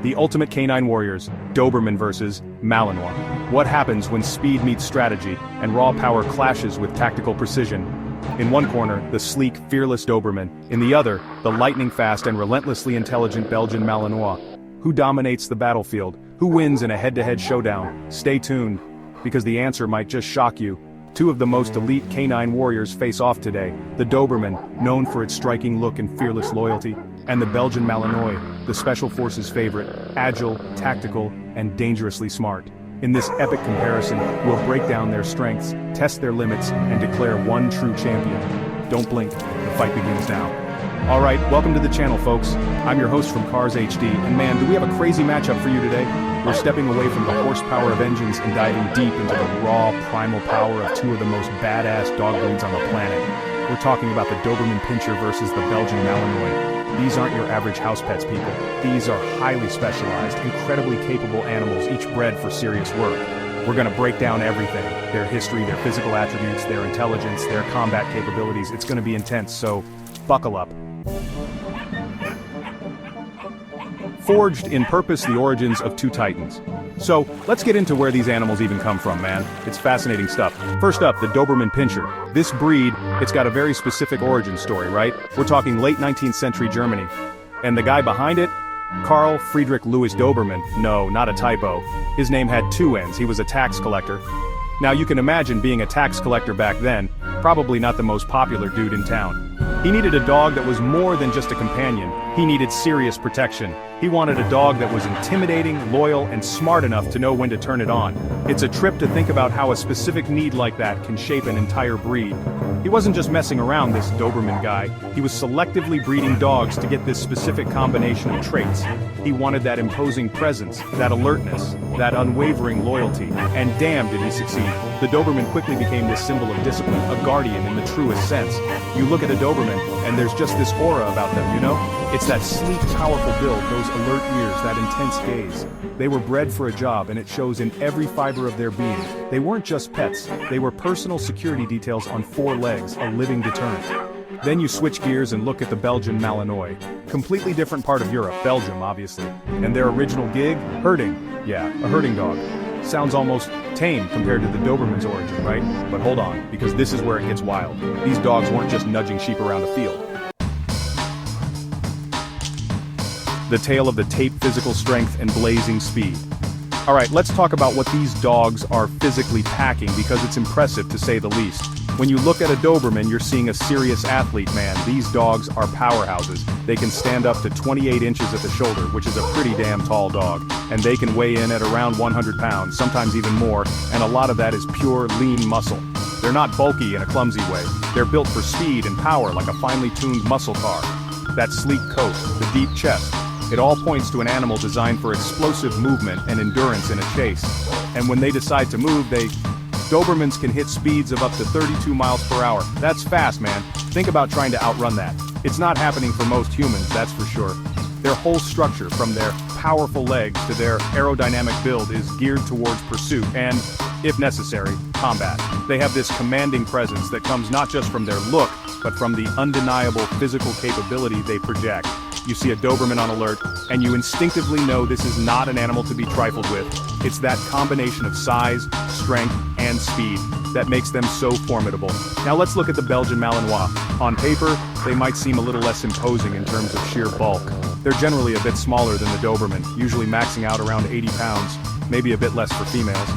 The ultimate canine warriors, Doberman versus Malinois. What happens when speed meets strategy, and raw power clashes with tactical precision? In one corner, the sleek, fearless Doberman. In the other, the lightning-fast and relentlessly intelligent Belgian Malinois. Who dominates the battlefield? Who wins in a head-to-head showdown? Stay tuned, because the answer might just shock you. Two of the most elite canine warriors face off today, the Doberman, known for its striking look and fearless loyalty, and the Belgian Malinois, the Special Forces favorite, agile, tactical, and dangerously smart. In this epic comparison, we'll break down their strengths, test their limits, and declare one true champion. Don't blink, the fight begins now. Alright, welcome to the channel, folks. I'm your host from Cars HD, and man, do we have a crazy matchup for you today? We're stepping away from the horsepower of engines and diving deep into the raw, primal power of two of the most badass dog breeds on the planet. We're talking about the Doberman Pinscher versus the Belgian Malinois. These aren't your average house pets, people. These are highly specialized, incredibly capable animals, each bred for serious work. We're gonna break down everything. Their history, their physical attributes, their intelligence, their combat capabilities. It's gonna be intense, so buckle up. Forged in purpose, the origins of two titans. So, let's get into where these animals even come from, man. It's fascinating stuff. First up, the Doberman Pinscher. This breed, it's got a very specific origin story, right? We're talking late 19th century Germany. And the guy behind it? Carl Friedrich Louis Doberman. No, not a typo. His name had two N's. He was a tax collector. Now you can imagine being a tax collector back then, probably not the most popular dude in town. He needed a dog that was more than just a companion. He needed serious protection. He wanted a dog that was intimidating, loyal, and smart enough to know when to turn it on. It's a trip to think about how a specific need like that can shape an entire breed. He wasn't just messing around, this Doberman guy. He was selectively breeding dogs to get this specific combination of traits. He wanted that imposing presence, that alertness, that unwavering loyalty. And damn did he succeed. The Doberman quickly became this symbol of discipline, a guardian in the truest sense. You look at a Doberman, and there's just this aura about them, you know? It's that sleek, powerful build, those alert ears, that intense gaze. They were bred for a job, and it shows in every fiber of their being. They weren't just pets, they were personal security details on four legs, a living deterrent. Then you switch gears and look at the Belgian Malinois. Completely different part of Europe, Belgium obviously. And their original gig? Herding. Yeah, a herding dog. Sounds almost tame compared to the Doberman's origin, right? But hold on, because this is where it gets wild. These dogs weren't just nudging sheep around a field. The tale of the taped physical strength and blazing speed. Alright, let's talk about what these dogs are physically packing, because it's impressive to say the least. When you look at a Doberman, you're seeing a serious athlete, man. These dogs are powerhouses. They can stand up to 28 inches at the shoulder, which is a pretty damn tall dog. And they can weigh in at around 100 pounds, sometimes even more, and a lot of that is pure, lean muscle. They're not bulky in a clumsy way. They're built for speed and power like a finely tuned muscle car. That sleek coat, the deep chest, it all points to an animal designed for explosive movement and endurance in a chase. And when they decide to move, Dobermans can hit speeds of up to 32 miles per hour. That's fast, man. Think about trying to outrun that. It's not happening for most humans, that's for sure. Their whole structure, from their powerful legs to their aerodynamic build, is geared towards pursuit and, if necessary, combat. They have this commanding presence that comes not just from their look, but from the undeniable physical capability they project. You see a Doberman on alert, and you instinctively know this is not an animal to be trifled with. It's that combination of size, strength, and speed that makes them so formidable. Now let's look at the Belgian Malinois. On paper, they might seem a little less imposing in terms of sheer bulk. They're generally a bit smaller than the Doberman, usually maxing out around 80 pounds, maybe a bit less for females.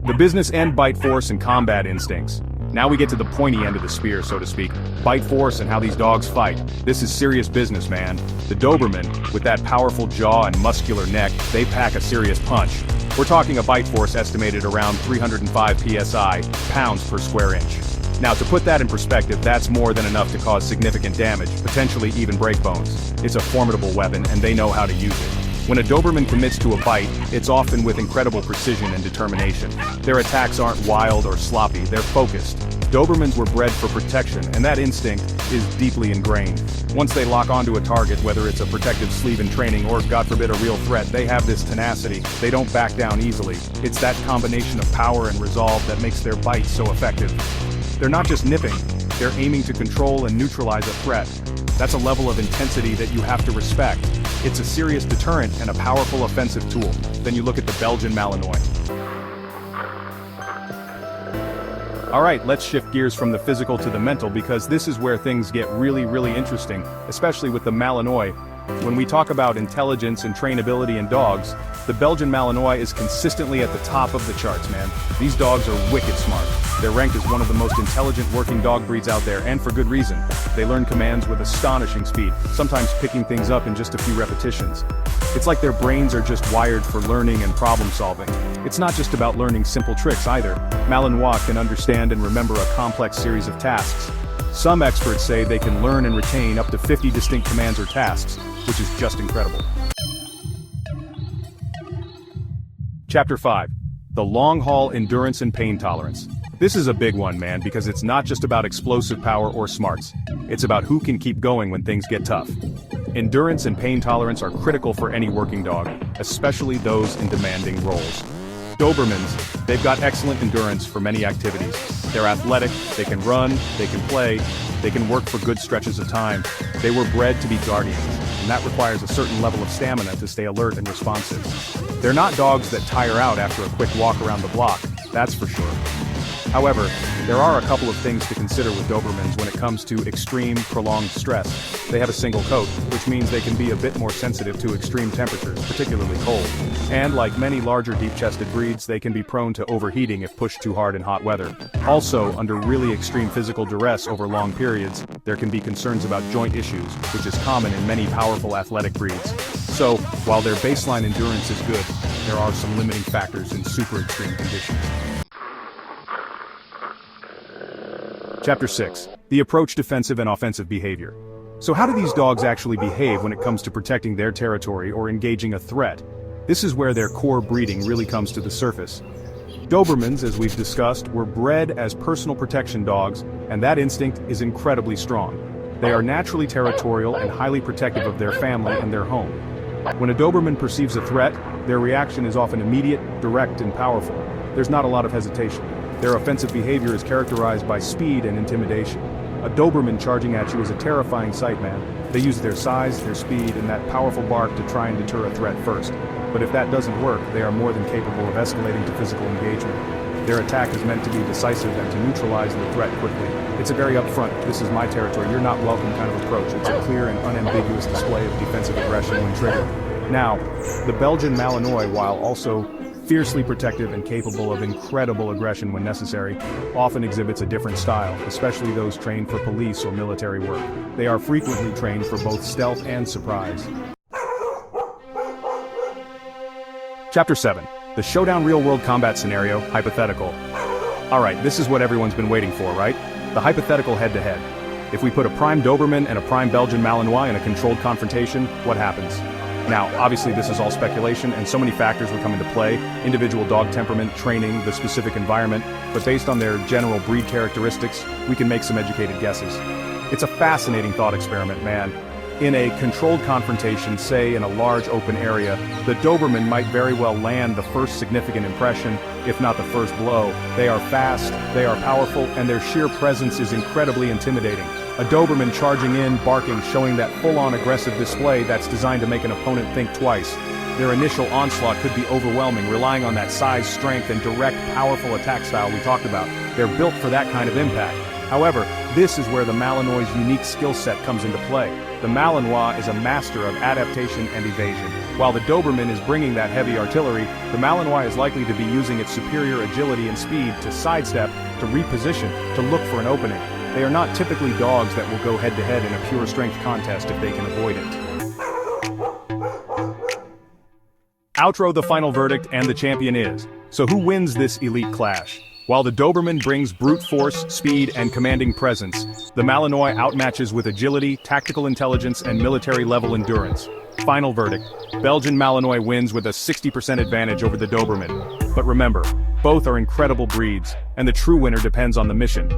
The business end, bite force, and combat instincts. Now we get to the pointy end of the spear, so to speak. Bite force and how these dogs fight. This is serious business, man. The Doberman, with that powerful jaw and muscular neck, they pack a serious punch. We're talking a bite force estimated around 305 psi, pounds per square inch. Now to put that in perspective, that's more than enough to cause significant damage, potentially even break bones. It's a formidable weapon, and they know how to use it. When a Doberman commits to a bite, it's often with incredible precision and determination. Their attacks aren't wild or sloppy, they're focused. Dobermans were bred for protection, and that instinct is deeply ingrained. Once they lock onto a target, whether it's a protective sleeve in training or, God forbid, a real threat, they have this tenacity. They don't back down easily. It's that combination of power and resolve that makes their bites so effective. They're not just nipping, they're aiming to control and neutralize a threat. That's a level of intensity that you have to respect. It's a serious deterrent and a powerful offensive tool. Then you look at the Belgian Malinois. Alright, let's shift gears from the physical to the mental because this is where things get really interesting, especially with the Malinois. When we talk about intelligence and trainability in dogs, the Belgian Malinois is consistently at the top of the charts, man. These dogs are wicked smart. They're ranked as one of the most intelligent working dog breeds out there, and for good reason. They learn commands with astonishing speed, sometimes picking things up in just a few repetitions. It's like their brains are just wired for learning and problem solving. It's not just about learning simple tricks either. Malinois can understand and remember a complex series of tasks. Some experts say they can learn and retain up to 50 distinct commands or tasks, which is just incredible. Chapter 5. The long-haul endurance and pain tolerance. This is a big one, man, because it's not just about explosive power or smarts. It's about who can keep going when things get tough. Endurance and pain tolerance are critical for any working dog, especially those in demanding roles. Dobermans, they've got excellent endurance for many activities. They're athletic, they can run, they can play, they can work for good stretches of time. They were bred to be guardians, and that requires a certain level of stamina to stay alert and responsive. They're not dogs that tire out after a quick walk around the block, that's for sure. However, there are a couple of things to consider with Dobermans when it comes to extreme, prolonged stress. They have a single coat, which means they can be a bit more sensitive to extreme temperatures, particularly cold. And like many larger deep-chested breeds, they can be prone to overheating if pushed too hard in hot weather. Also, under really extreme physical duress over long periods, there can be concerns about joint issues, which is common in many powerful athletic breeds. So, while their baseline endurance is good, there are some limiting factors in super extreme conditions. Chapter 6. The approach defensive and offensive behavior. So how do these dogs actually behave when it comes to protecting their territory or engaging a threat? This is where their core breeding really comes to the surface. Dobermans, as we've discussed, were bred as personal protection dogs, and that instinct is incredibly strong. They are naturally territorial and highly protective of their family and their home. When a Doberman perceives a threat, their reaction is often immediate, direct, and powerful. There's not a lot of hesitation. Their offensive behavior is characterized by speed and intimidation. A Doberman charging at you is a terrifying sight, man. They use their size, their speed, and that powerful bark to try and deter a threat first. But if that doesn't work, they are more than capable of escalating to physical engagement. Their attack is meant to be decisive and to neutralize the threat quickly. It's a very upfront, this is my territory, you're not welcome kind of approach. It's a clear and unambiguous display of defensive aggression when triggered. Now, the Belgian Malinois, while also fiercely protective and capable of incredible aggression when necessary, often exhibits a different style, especially those trained for police or military work. They are frequently trained for both stealth and surprise. Chapter 7. The Showdown real-world combat scenario, hypothetical. Alright, this is what everyone's been waiting for, right? The hypothetical head-to-head. If we put a prime Doberman and a prime Belgian Malinois in a controlled confrontation, what happens? Now, obviously this is all speculation and so many factors will come into play, individual dog temperament, training, the specific environment, but based on their general breed characteristics, we can make some educated guesses. It's a fascinating thought experiment, man. In a controlled confrontation, say in a large open area, the Doberman might very well land the first significant impression, if not the first blow. They are fast, they are powerful, and their sheer presence is incredibly intimidating. A Doberman charging in, barking, showing that full-on aggressive display that's designed to make an opponent think twice. Their initial onslaught could be overwhelming, relying on that size, strength, and direct, powerful attack style we talked about. They're built for that kind of impact. However, this is where the Malinois' unique skill set comes into play. The Malinois is a master of adaptation and evasion. While the Doberman is bringing that heavy artillery, the Malinois is likely to be using its superior agility and speed to sidestep, to reposition, to look for an opening. They are not typically dogs that will go head-to-head in a pure strength contest if they can avoid it. Outro, the final verdict, and the champion is. So who wins this elite clash? While the Doberman brings brute force, speed, and commanding presence, the Malinois outmatches with agility, tactical intelligence, and military-level endurance. Final verdict: Belgian Malinois wins with a 60% advantage over the Doberman. But remember, both are incredible breeds, and the true winner depends on the mission.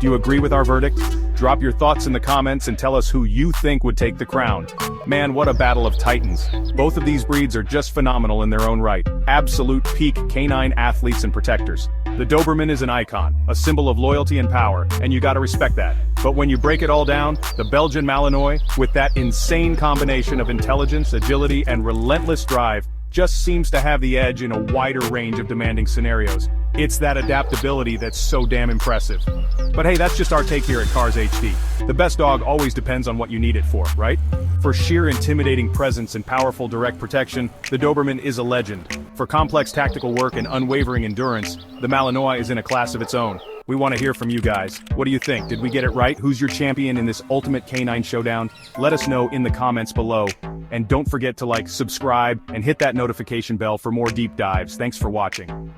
Do you agree with our verdict? Drop your thoughts in the comments and tell us who you think would take the crown. Man, what a battle of titans. Both of these breeds are just phenomenal in their own right. Absolute peak canine athletes and protectors. The Doberman is an icon, a symbol of loyalty and power, and you gotta respect that. But when you break it all down, the Belgian Malinois, with that insane combination of intelligence, agility, and relentless drive, just seems to have the edge in a wider range of demanding scenarios. It's that adaptability that's so damn impressive. But hey, that's just our take here at Cars HD. The best dog always depends on what you need it for, right? For sheer intimidating presence and powerful direct protection, the Doberman is a legend. For complex tactical work and unwavering endurance, the Malinois is in a class of its own. We want to hear from you guys. What do you think? Did we get it right? Who's your champion in this ultimate canine showdown? Let us know in the comments below. And don't forget to like, subscribe, and hit that notification bell for more deep dives. Thanks for watching.